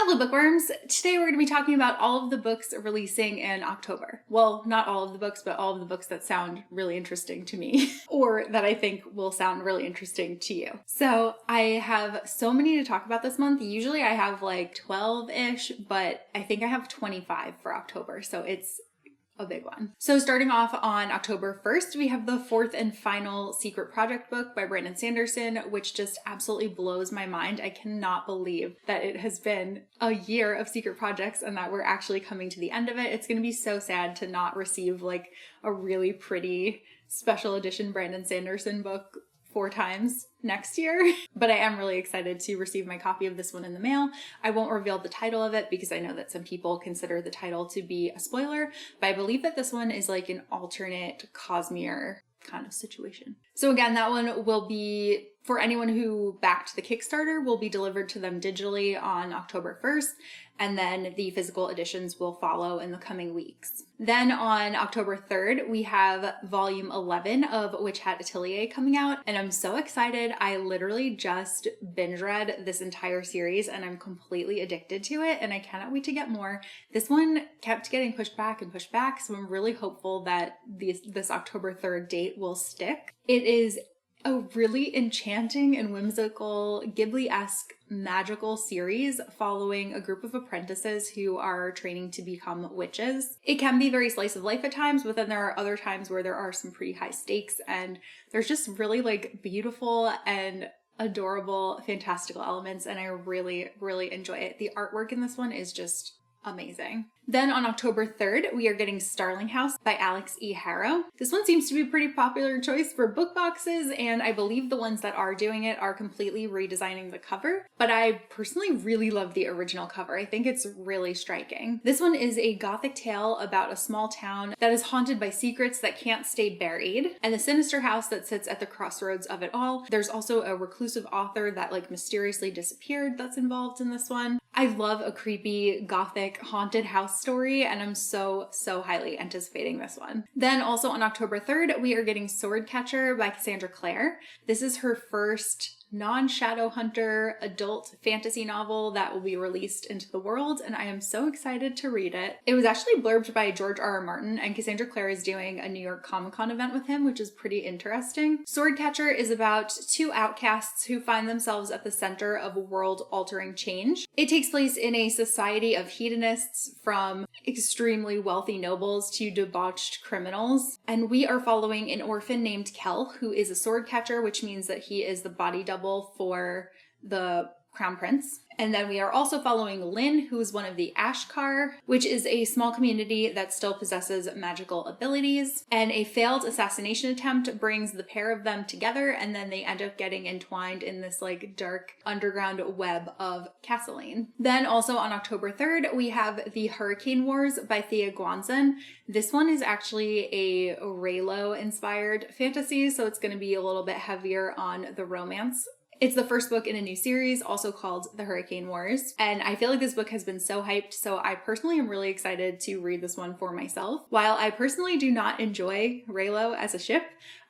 Hello bookworms! Today we're going to be talking about all of the books releasing in October. Well, not all of the books, but all of the books that sound really interesting to me or that I think will sound really interesting to you. So I have so many to talk about this month. Usually I have like 12-ish, but I think I have 25 for October. So it's a big one. So starting off on October 1st, we have the fourth and final Secret Project book by Brandon Sanderson, which just absolutely blows my mind. I cannot believe that it has been a year of secret projects and that we're actually coming to the end of it. It's going to be so sad to not receive like a really pretty special edition Brandon Sanderson book 4 times next year, but I am really excited to receive my copy of this one in the mail. I won't reveal the title of it because I know that some people consider the title to be a spoiler, but I believe that this one is like an alternate Cosmere kind of situation. So again, that one will be, for anyone who backed the Kickstarter, will be delivered to them digitally on October 1st, and then the physical editions will follow in the coming weeks. Then on October 3rd, we have volume 11 of Witch Hat Atelier coming out, and I'm so excited. I literally just binge read this entire series and I'm completely addicted to it, and I cannot wait to get more. This one kept getting pushed back and pushed back, so I'm really hopeful that this October 3rd date will stick. It is a really enchanting and whimsical Ghibli-esque magical series following a group of apprentices who are training to become witches. It can be very slice of life at times, but then there are other times where there are some pretty high stakes, and there's just really like beautiful and adorable fantastical elements, and I really, really enjoy it. The artwork in this one is just amazing. Then on October 3rd, we are getting Starling House by Alex E. Harrow. This one seems to be a pretty popular choice for book boxes, and I believe the ones that are doing it are completely redesigning the cover, but I personally really love the original cover. I think it's really striking. This one is a gothic tale about a small town that is haunted by secrets that can't stay buried, and the sinister house that sits at the crossroads of it all. There's also a reclusive author that like mysteriously disappeared that's involved in this one. I love a creepy gothic haunted house story, and I'm so highly anticipating this one. Then also on October 3rd, we are getting Swordcatcher by Cassandra Clare. This is her first non-Shadowhunter adult fantasy novel that will be released into the world, and I am so excited to read it. It was actually blurbed by George R.R. Martin, and Cassandra Clare is doing a New York Comic-Con event with him, which is pretty interesting. Swordcatcher is about 2 outcasts who find themselves at the center of a world-altering change. It takes place in a society of hedonists, from extremely wealthy nobles to debauched criminals, and we are following an orphan named Kel, who is a sword catcher, which means that he is the body double for the Crown Prince. And then we are also following Lynn, who is one of the Ashkar, which is a small community that still possesses magical abilities. And a failed assassination attempt brings the pair of them together, and then they end up getting entwined in this like dark underground web of Castleane. Then also on October 3rd, we have The Hurricane Wars by Thea Guanzon. This one is actually a Raylo inspired fantasy, so it's going to be a little bit heavier on the romance. It's the first book in a new series, also called The Hurricane Wars, and I feel like this book has been so hyped, so I personally am really excited to read this one for myself. While I personally do not enjoy Raylo as a ship,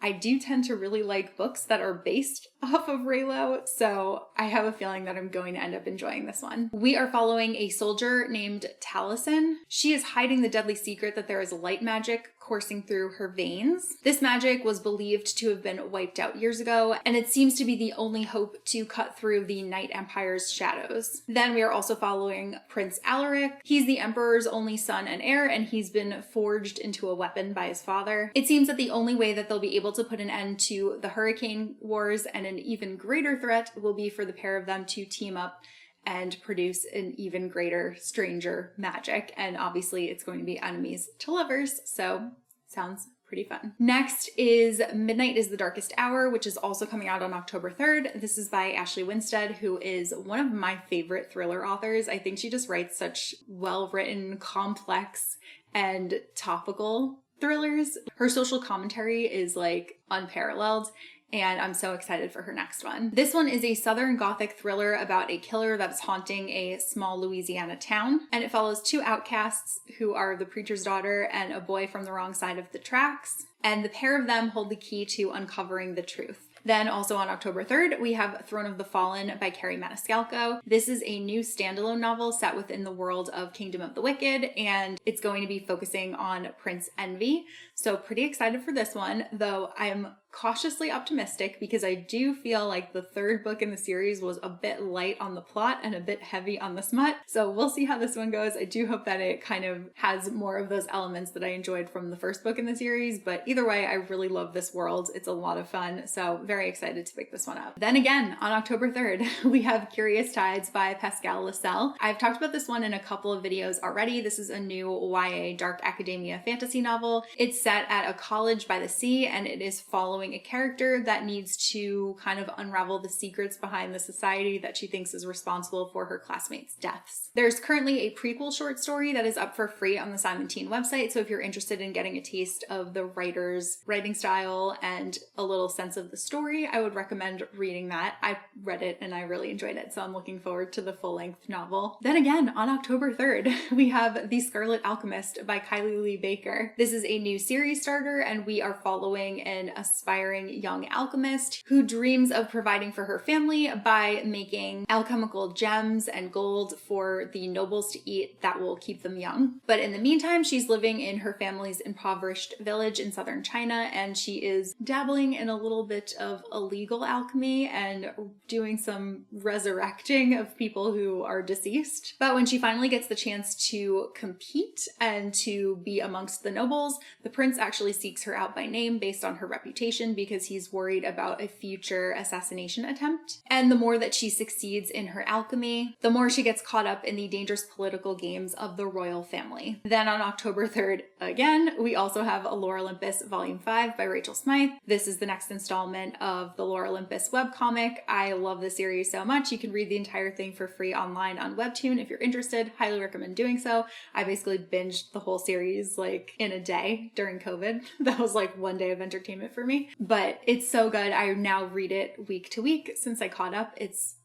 I do tend to really like books that are based off of Raylo, so I have a feeling that I'm going to end up enjoying this one. We are following a soldier named Taliesin. She is hiding the deadly secret that there is light magic coursing through her veins. This magic was believed to have been wiped out years ago, and it seems to be the only hope to cut through the Night Empire's shadows. Then we are also following Prince Alaric. He's the Emperor's only son and heir, and he's been forged into a weapon by his father. It seems that the only way that they'll be able to put an end to the Hurricane Wars, and an even greater threat, will be for the pair of them to team up and produce an even greater, stranger magic. And obviously it's going to be enemies to lovers, so sounds pretty fun. Next is Midnight is the Darkest Hour, which is also coming out on October 3rd. This is by Ashley Winstead, who is one of my favorite thriller authors. I think she just writes such well-written, complex, and topical thrillers. Her social commentary is like unparalleled, and I'm so excited for her next one. This one is a Southern Gothic thriller about a killer that's haunting a small Louisiana town, and it follows 2 outcasts who are the preacher's daughter and a boy from the wrong side of the tracks, and the pair of them hold the key to uncovering the truth. Then also on October 3rd, we have Throne of the Fallen by Carrie Maniscalco. This is a new standalone novel set within the world of Kingdom of the Wicked, and it's going to be focusing on Prince Envy. So pretty excited for this one, though I'm cautiously optimistic because I do feel like the third book in the series was a bit light on the plot and a bit heavy on the smut. So we'll see how this one goes. I do hope that it kind of has more of those elements that I enjoyed from the first book in the series, but either way, I really love this world. It's a lot of fun, so very excited to pick this one up. Then again, on October 3rd, we have Curious Tides by Pascal Lascelles. I've talked about this one in a couple of videos already. This is a new YA dark academia fantasy novel. It's set at a college by the sea, and it is following a character that needs to kind of unravel the secrets behind the society that she thinks is responsible for her classmates' deaths. There's currently a prequel short story that is up for free on the Simon Teen website, so if you're interested in getting a taste of the writer's writing style and a little sense of the story, I would recommend reading that. I read it and I really enjoyed it, so I'm looking forward to the full-length novel. Then again, on October 3rd, we have The Scarlet Alchemist by Kylie Lee Baker. This is a new series starter, and we are following an aspiring young alchemist who dreams of providing for her family by making alchemical gems and gold for the nobles to eat that will keep them young. But in the meantime, she's living in her family's impoverished village in southern China, and she is dabbling in a little bit of illegal alchemy and doing some resurrecting of people who are deceased. But when she finally gets the chance to compete and to be amongst the nobles, the prince actually seeks her out by name based on her reputation because he's worried about a future assassination attempt. And the more that she succeeds in her alchemy, the more she gets caught up in the dangerous political games of the royal family. Then on October 3rd, again, we also have Lore Olympus Volume 5 by Rachel Smythe. This is the next installment of the Lore Olympus webcomic. I love this series so much. You can read the entire thing for free online on Webtoon if you're interested. Highly recommend doing so. I basically binged the whole series like in a day during COVID. That was like one day of entertainment for me. But it's so good. I now read it week to week since I caught up. It's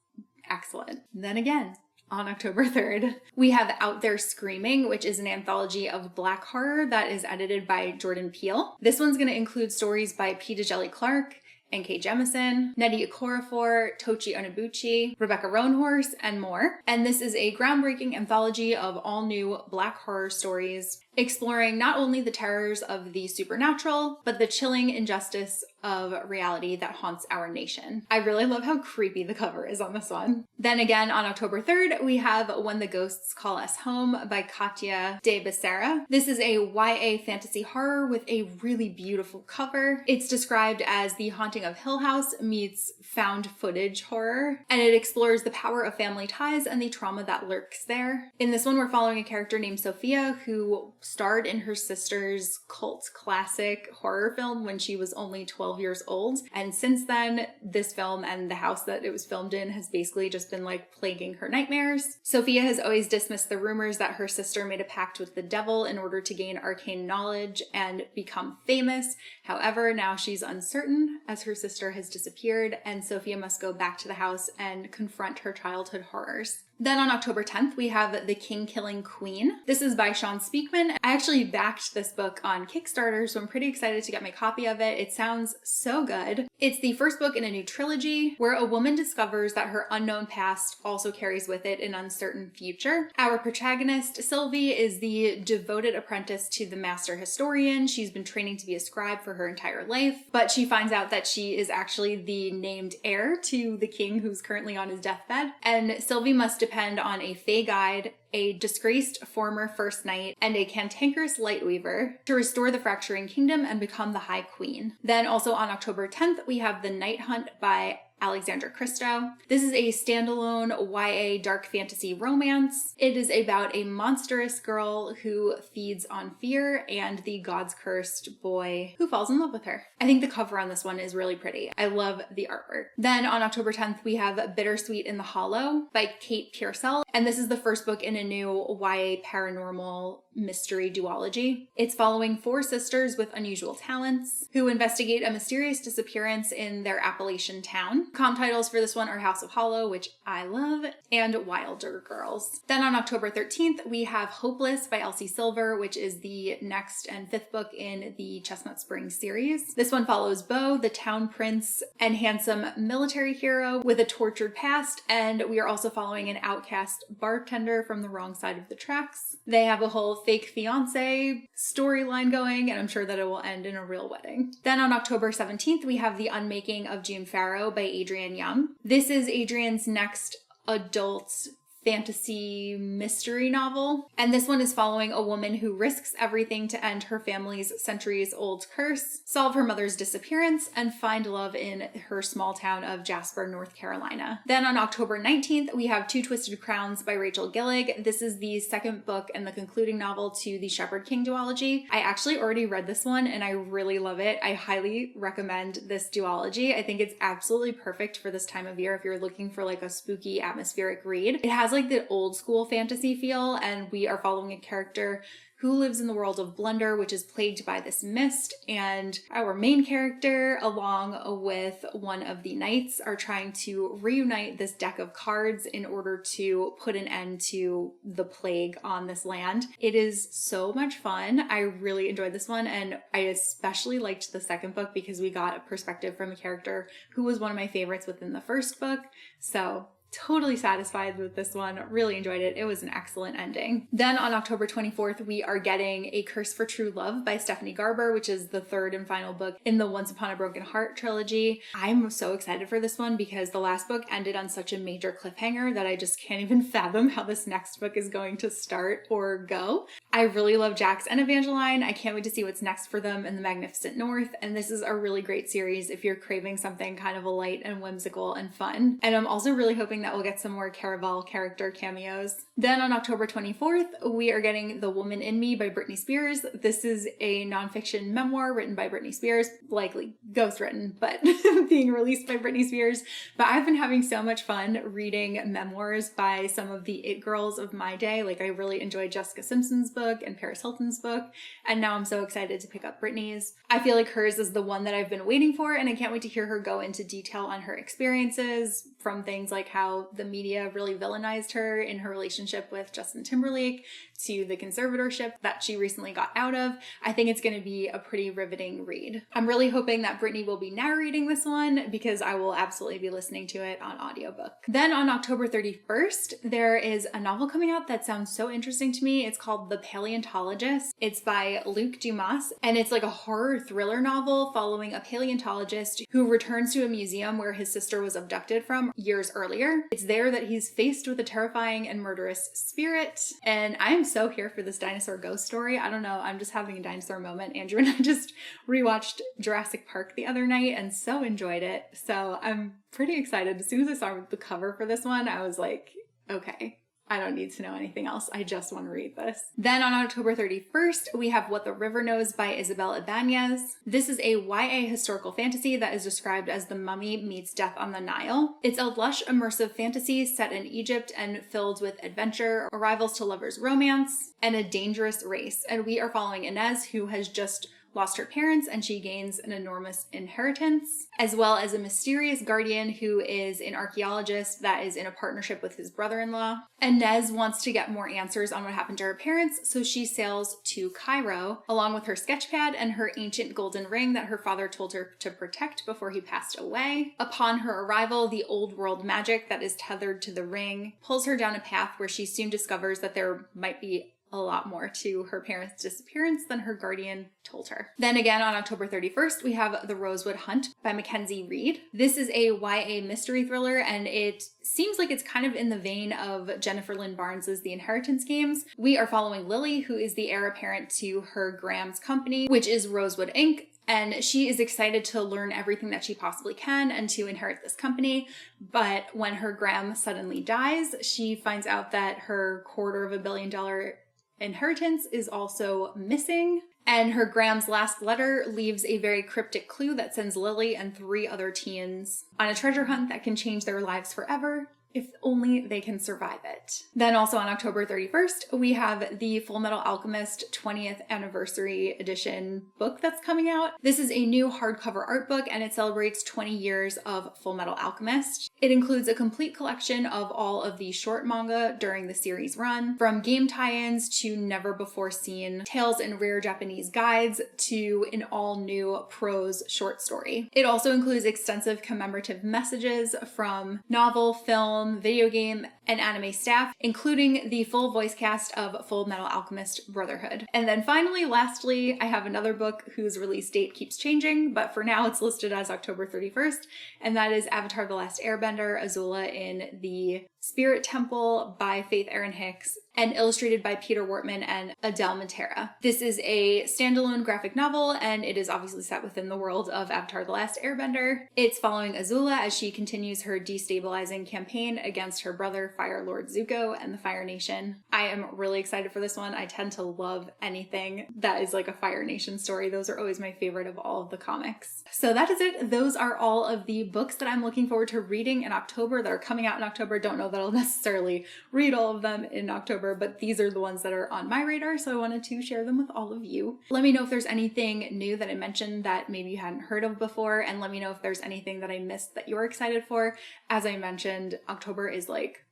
excellent. Then again, on October 3rd, we have Out There Screaming, which is an anthology of Black horror that is edited by Jordan Peele. This one's going to include stories by P. Djeli Clark, N.K. Jemisin, Nnedi Okorafor, Tochi Onyebuchi, Rebecca Roanhorse, and more. And this is a groundbreaking anthology of all new Black horror stories, exploring not only the terrors of the supernatural, but the chilling injustice of reality that haunts our nation. I really love how creepy the cover is on this one. Then again, on October 3rd, we have When the Ghosts Call Us Home by Katya de Becerra. This is a YA fantasy horror with a really beautiful cover. It's described as The Haunting of Hill House meets found footage horror, and it explores the power of family ties and the trauma that lurks there. In this one, we're following a character named Sophia who starred in her sister's cult classic horror film when she was only 12 years old. And since then, this film and the house that it was filmed in has basically just been like plaguing her nightmares. Sophia has always dismissed the rumors that her sister made a pact with the devil in order to gain arcane knowledge and become famous. However, now she's uncertain as her sister has disappeared, and Sophia must go back to the house and confront her childhood horrors. Then on October 10th, we have The King Killing Queen. This is by Sean Speakman. I actually backed this book on Kickstarter, so I'm pretty excited to get my copy of it. It sounds so good. It's the first book in a new trilogy where a woman discovers that her unknown past also carries with it an uncertain future. Our protagonist, Sylvie, is the devoted apprentice to the master historian. She's been training to be a scribe for her entire life, but she finds out that she is actually the named heir to the king who's currently on his deathbed, and Sylvie must depend on a Fae guide, a disgraced former first knight, and a cantankerous lightweaver to restore the fracturing kingdom and become the High Queen. Then also on October 10th, we have The Night Hunt by Alexandra Christo. This is a standalone YA dark fantasy romance. It is about a monstrous girl who feeds on fear and the gods cursed boy who falls in love with her. I think the cover on this one is really pretty. I love the artwork. Then on October 10th, we have Bittersweet in the Hollow by Kate Pearsall. And this is the first book in a new YA paranormal mystery duology. It's following 4 sisters with unusual talents who investigate a mysterious disappearance in their Appalachian town. Comp titles for this one are House of Hollow, which I love, and Wilder Girls. Then on October 13th, we have Hopeless by Elsie Silver, which is the next and 5th book in the Chestnut Springs series. This one follows Beau, the town prince and handsome military hero with a tortured past, and we are also following an outcast bartender from the wrong side of the tracks. They have a whole fake fiance storyline going, and I'm sure that it will end in a real wedding. Then on October 17th, we have The Unmaking of June Farrow by Adrienne Young. This is Adrienne's next adult fantasy mystery novel. And this one is following a woman who risks everything to end her family's centuries-old curse, solve her mother's disappearance, and find love in her small town of Jasper, North Carolina. Then on October 19th, we have Two Twisted Crowns by Rachel Gillig. This is the second book and the concluding novel to the Shepherd King duology. I actually already read this one and I really love it. I highly recommend this duology. I think it's absolutely perfect for this time of year if you're looking for like a spooky atmospheric read. It has like the old school fantasy feel, and we are following a character who lives in the world of Blunder, which is plagued by this mist, and our main character, along with one of the knights, are trying to reunite this deck of cards in order to put an end to the plague on this land. It is so much fun. I really enjoyed this one, and I especially liked the second book because we got a perspective from a character who was one of my favorites within the first book. So totally satisfied with this one. Really enjoyed it. It was an excellent ending. Then on October 24th, we are getting A Curse for True Love by Stephanie Garber, which is the third and final book in the Once Upon a Broken Heart trilogy. I'm so excited for this one because the last book ended on such a major cliffhanger that I just can't even fathom how this next book is going to start or go. I really love Jax and Evangeline. I can't wait to see what's next for them in the Magnificent North, and this is a really great series if you're craving something kind of a light and whimsical and fun. And I'm also really hoping that we'll get some more Caraval character cameos. Then on October 24th, we are getting The Woman in Me by Britney Spears. This is a nonfiction memoir written by Britney Spears, likely ghostwritten, but being released by Britney Spears. But I've been having so much fun reading memoirs by some of the it girls of my day. Like I really enjoyed Jessica Simpson's book and Paris Hilton's book, and now I'm so excited to pick up Britney's. I feel like hers is the one that I've been waiting for, and I can't wait to hear her go into detail on her experiences, from things like how the media really villainized her in her relationship with Justin Timberlake to the conservatorship that she recently got out of. I think it's going to be a pretty riveting read. I'm really hoping that Britney will be narrating this one because I will absolutely be listening to it on audiobook. Then on October 31st, there is a novel coming out that sounds so interesting to me. It's called The Paleontologist. It's by Luc Dumas, and it's like a horror thriller novel following a paleontologist who returns to a museum where his sister was abducted from years earlier. It's there that he's faced with a terrifying and murderous spirit, and I'm so here for this dinosaur ghost story. I don't know, I'm just having a dinosaur moment. Andrew and I just rewatched Jurassic Park the other night and so enjoyed it. So I'm pretty excited. As soon as I saw the cover for this one, I was like, okay, I don't need to know anything else. I just want to read this. Then on October 31st, we have What the River Knows by Isabel Ibanez. This is a YA historical fantasy that is described as The Mummy meets Death on the Nile. It's a lush, immersive fantasy set in Egypt and filled with adventure, arrivals to lovers' romance, and a dangerous race. And we are following Inez, who has just lost her parents and she gains an enormous inheritance, as well as a mysterious guardian who is an archaeologist that is in a partnership with his brother-in-law. Inez wants to get more answers on what happened to her parents, so she sails to Cairo along with her sketchpad and her ancient golden ring that her father told her to protect before he passed away. Upon her arrival, the old world magic that is tethered to the ring pulls her down a path where she soon discovers that there might be a lot more to her parents' disappearance than her guardian told her. Then again on October 31st, we have The Rosewood Hunt by Mackenzie Reed. This is a YA mystery thriller, and it seems like it's kind of in the vein of Jennifer Lynn Barnes's The Inheritance Games. We are following Lily, who is the heir apparent to her Graham's company, which is Rosewood Inc., and she is excited to learn everything that she possibly can and to inherit this company. But when her Graham suddenly dies, she finds out that her $250 million inheritance is also missing, and her Graham's last letter leaves a very cryptic clue that sends Lily and 3 other teens on a treasure hunt that can change their lives forever if only they can survive it. Then also on October 31st, we have the Fullmetal Alchemist 20th Anniversary Edition book that's coming out. This is a new hardcover art book and it celebrates 20 years of Fullmetal Alchemist. It includes a complete collection of all of the short manga during the series run, from game tie-ins to never-before-seen tales and rare Japanese guides to an all-new prose short story. It also includes extensive commemorative messages from novel, film, video game, and anime staff, including the full voice cast of Fullmetal Alchemist Brotherhood. And then finally, lastly, I have another book whose release date keeps changing, but for now it's listed as October 31st, and that is Avatar: The Last Airbender, Azula in the Spirit Temple by Faith Erin Hicks, and illustrated by Peter Wortman and Adele Matera. This is a standalone graphic novel, and it is obviously set within the world of Avatar: The Last Airbender. It's following Azula as she continues her destabilizing campaign against her brother, Fire Lord Zuko, and the Fire Nation. I am really excited for this one. I tend to love anything that is like a Fire Nation story. Those are always my favorite of all of the comics. So that is it. Those are all of the books that I'm looking forward to reading in October that are coming out in October. Don't know that I'll necessarily read all of them in October, but these are the ones that are on my radar, so I wanted to share them with all of you. Let me know if there's anything new that I mentioned that maybe you hadn't heard of before, and let me know if there's anything that I missed that you're excited for. As I mentioned, October is like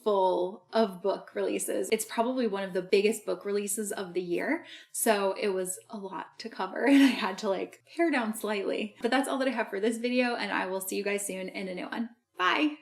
full of book releases. It's probably one of the biggest book releases of the year, so it was a lot to cover and I had to like pare down slightly. But that's all that I have for this video, and I will see you guys soon in a new one. Bye!